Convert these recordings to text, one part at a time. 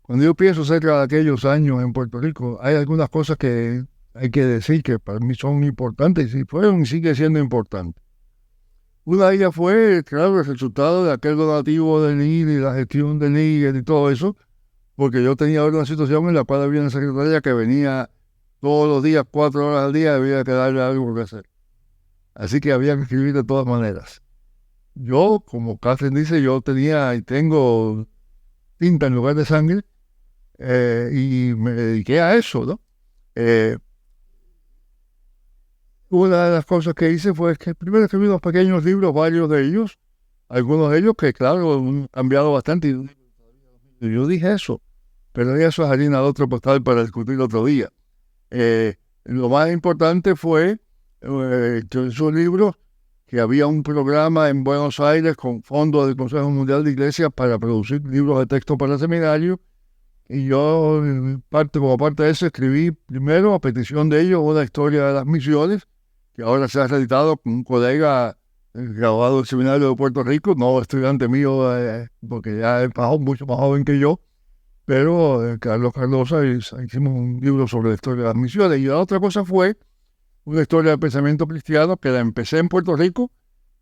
Cuando yo pienso acerca de aquellos años en Puerto Rico, hay algunas cosas que hay que decir que para mí son importantes y fueron y sigue siendo importantes. Una de ellas fue, claro, el resultado de aquel donativo del NID y la gestión del NID y todo eso, porque yo tenía ahora una situación en la cual había una secretaria que venía todos los días, 4 horas al día, había que darle algo que hacer. Así que había que escribir de todas maneras. Yo, como Catherine dice, yo tenía y tengo tinta en lugar de sangre, y me dediqué a eso, ¿no? Eh, una de las cosas que hice fue que primero escribí unos pequeños libros, varios de ellos, algunos de ellos que, claro, han cambiado bastante. Y yo dije eso, pero eso es harina de otro postal para discutir otro día. Lo más importante fue que esos libros, que había un programa en Buenos Aires con fondos del Consejo Mundial de Iglesias para producir libros de texto para seminarios. Y yo, como parte de eso, escribí primero, a petición de ellos, una historia de las misiones, que ahora se ha reeditado con un colega graduado del Seminario de Puerto Rico, no estudiante mío, porque ya es mucho más joven que yo, pero Carlos Cardosa, hicimos un libro sobre la historia de las misiones. Y la otra cosa fue una historia del pensamiento cristiano que la empecé en Puerto Rico,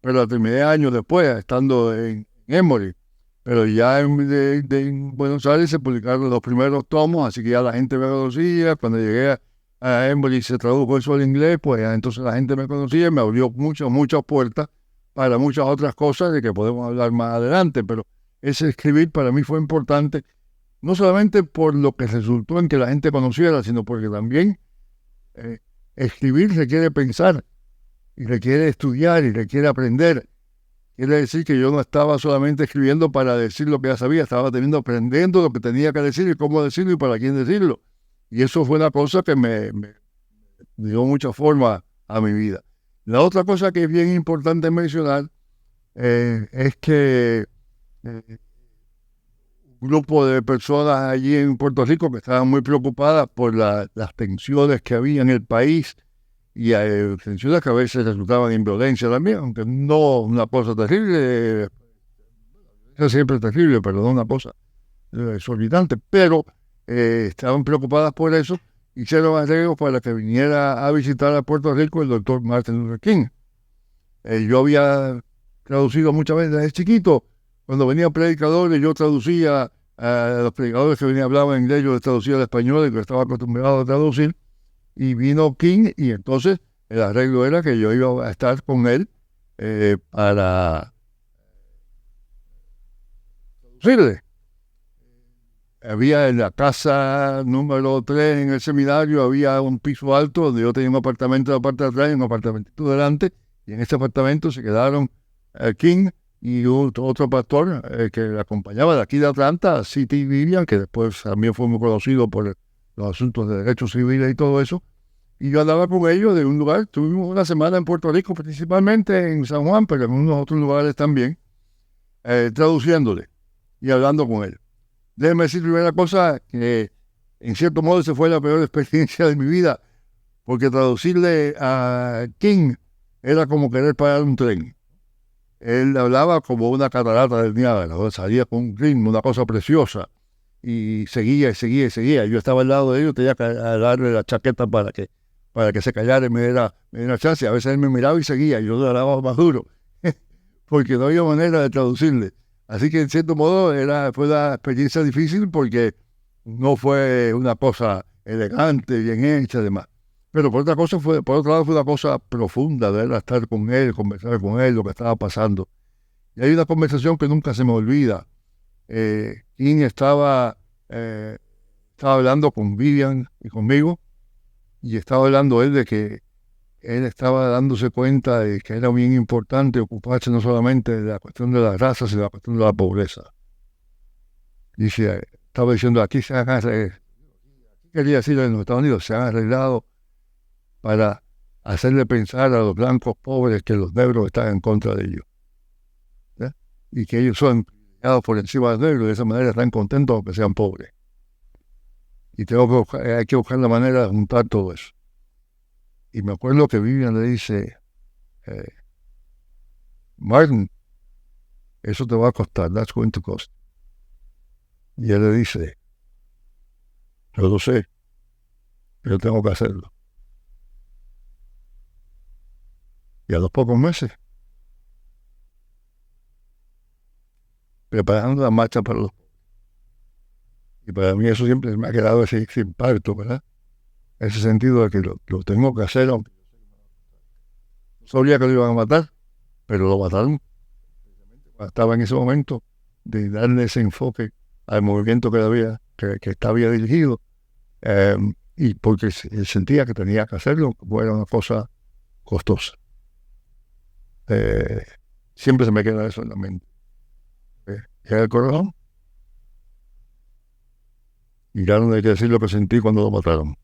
pero la terminé años después, estando en Emory. Pero ya en Buenos Aires se publicaron los primeros tomos, así que ya la gente me conocía. Cuando llegué a Emory y se tradujo eso al inglés, pues ya entonces la gente me conocía y me abrió muchas puertas para muchas otras cosas de que podemos hablar más adelante. Pero ese escribir para mí fue importante, no solamente por lo que resultó en que la gente conociera, sino porque también eh, escribir requiere pensar y requiere estudiar y requiere aprender. Quiere decir que yo no estaba solamente escribiendo para decir lo que ya sabía, estaba aprendiendo lo que tenía que decir y cómo decirlo y para quién decirlo. Y eso fue una cosa que me dio mucha forma a mi vida. La otra cosa que es bien importante mencionar es que un grupo de personas allí en Puerto Rico que estaban muy preocupadas por las tensiones que había en el país, y tensiones que a veces resultaban en violencia también, aunque no una cosa terrible, es siempre terrible, pero no una cosa exorbitante, pero estaban preocupadas por eso. Hicieron arreglos para que viniera a visitar a Puerto Rico el doctor Martin Luther King. Yo había traducido muchas veces desde chiquito, cuando venían predicadores, yo traducía a los predicadores que venían hablaban inglés, yo les traducía al español, y que estaba acostumbrado a traducir. Y vino King, y entonces el arreglo era que yo iba a estar con él para traducirle. Había en la casa número 3 en el seminario, había un piso alto donde yo tenía un apartamento de la parte de atrás y un apartamento delante, y en ese apartamento se quedaron King y otro pastor que le acompañaba de aquí de Atlanta, C.T. Vivian, que después también fue muy conocido por los asuntos de derechos civiles y todo eso. Y yo andaba con ellos de un lugar, tuvimos una semana en Puerto Rico, principalmente en San Juan, pero en unos otros lugares también, traduciéndole y hablando con él. Déjeme decir primera cosa, que en cierto modo esa fue la peor experiencia de mi vida, porque traducirle a King era como querer parar un tren. Él hablaba como una catarata del Niágara, ¿no? Salía con un ritmo, una cosa preciosa, y seguía y seguía y seguía. Yo estaba al lado de él, tenía que darle la chaqueta para que se callara y me diera chance. A veces él me miraba y seguía, y yo le daba más duro, porque no había manera de traducirle. Así que en cierto modo fue una experiencia difícil porque no fue una cosa elegante, bien hecha, además. Pero por otro lado fue una cosa profunda de él, estar con él, conversar con él, lo que estaba pasando. Y hay una conversación que nunca se me olvida. King estaba hablando con Vivian y conmigo, y estaba hablando él de que él estaba dándose cuenta de que era bien importante ocuparse no solamente de la cuestión de las razas, sino de la cuestión de la pobreza. Dice, estaba diciendo, aquí se han arreglado, quería decir en los Estados Unidos, se han arreglado para hacerle pensar a los blancos pobres que los negros están en contra de ellos, ¿eh? Y que ellos son privilegiados por encima de los negros, y de esa manera están contentos aunque sean pobres. Y hay que buscar la manera de juntar todo eso. Y me acuerdo que Vivian le dice, eh, Martin, eso te va a costar, that's going to cost. Y él le dice, Yo lo sé, yo tengo que hacerlo. Y a los pocos meses, preparando la marcha para los... Y para mí eso siempre me ha quedado ese impacto, ¿verdad? Ese sentido de que lo tengo que hacer, aunque no sabía que lo iban a matar, pero lo mataron. Estaba en ese momento de darle ese enfoque al movimiento que estaba dirigido, y porque sentía que tenía que hacerlo, como era una cosa costosa. Siempre se me queda eso en la mente. Llega el corazón y ya no hay que decir lo que sentí cuando lo mataron.